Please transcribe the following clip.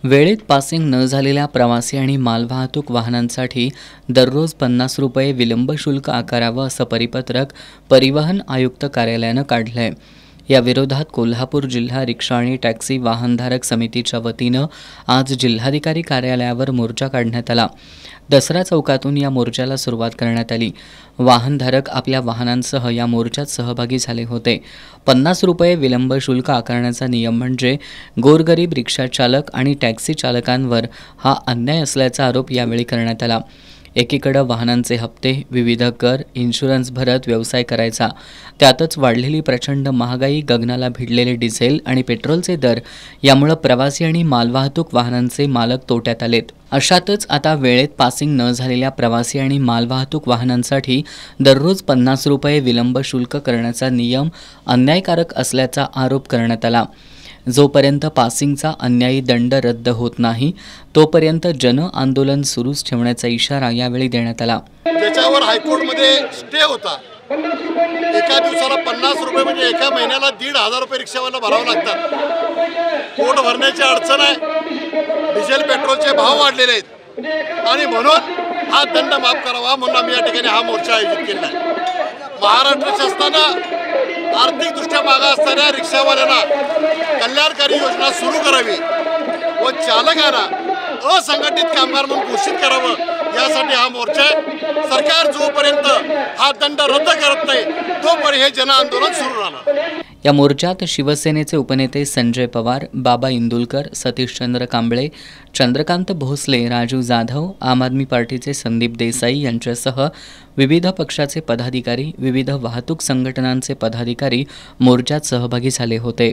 वेळेत पासिंग न झालेल्या प्रवासी आणि मालवाहतूक वाहनांसाठी दररोज 50 रुपये विलंब शुल्क आकारावं असं परिपत्रक परिवहन आयुक्त कार्यालयानं काढलंय। या विरोधात कोल्हापूर जिल्हा रिक्षा आणि टॅक्सी वाहनधारक समितीच्या वतीनं आज जिल्हाधिकारी कार्यालयावर मोर्चा काढण्यात आला। दसरा चौकातून या मोर्चाला सुरुवात करण्यात आली। वाहनधारक आपल्या वाहनांसह या मोर्चात सहभागी झाले होते। 50 रुपये विलंब शुल्क आकारण्याचा नियम म्हणजे गोरगरीब रिक्षा चालक आणि टॅक्सी चालकांवर हा अन्याय असल्याचा आरोप यावेळी करण्यात आला। एकीकडे वाहनांचे हप्ते, विविध कर, इन्शुरन्स भरत व्यवसाय करायचा, त्यातच वाढलेली प्रचंड महागाई, गगनाला भिडलेले डिझेल आणि पेट्रोलचे दर यामुळे प्रवासी आणि मालवाहतूक वाहनांचे मालक तोट्यात आलेत। अशातच आता वेळेत पासिंग न झालेल्या प्रवासी आणि मालवाहतूक वाहनांसाठी दररोज 50 रुपये विलंब शुल्क करण्याचा नियम अन्यायकारक असल्याचा आरोप करण्यात आला। जोपर्यंत पासिंगचा अन्यायी दंड रद्द होत नाही तोपर्यंत जन आंदोलन सुरूच ठेवण्याचा इशारा यावेळी देण्यात आला। त्याच्यावर हायकोर्टमध्ये स्टे होता। एका दिवसाला 50 रुपये म्हणजे एका महिन्याला 1,500 रुपये रिक्षावाला भरावं लागतात। पोट भरण्याची अडचण आहे, डिझेल पेट्रोलचे भाव वाढलेले आहेत आणि म्हणून हा दंड माफ करावा म्हणून आम्ही या ठिकाणी हा मोर्चा आयोजित केला आहे। महाराष्ट्र शासनानं आर्थिकदृष्ट्या मागा असणाऱ्या रिक्षावाल्यांना कल्याणकारी योजना सुरू करावी व चालकांना असंघटित कामगार म्हणून घोषित करावं, यासाठी हा मोर्चा आहे। सरकार जोपर्यंत हा दंड रद्द करत नाही तोपर्यंत हे जन आंदोलन सुरू राहणार। या मोर्चात शिवसेनेचे उपनेते संजय पवार, बाबा इंदुलकर, सतीशचंद्र कांबळे, चंद्रकांत भोसले, राजू जाधव, आम आदमी पार्टीचे संदीप देसाई यांच्यासह विविध पक्षाचे पदाधिकारी, विविध वाहतूक संघटनांचे पदाधिकारी मोर्चात सहभागी झाले होते।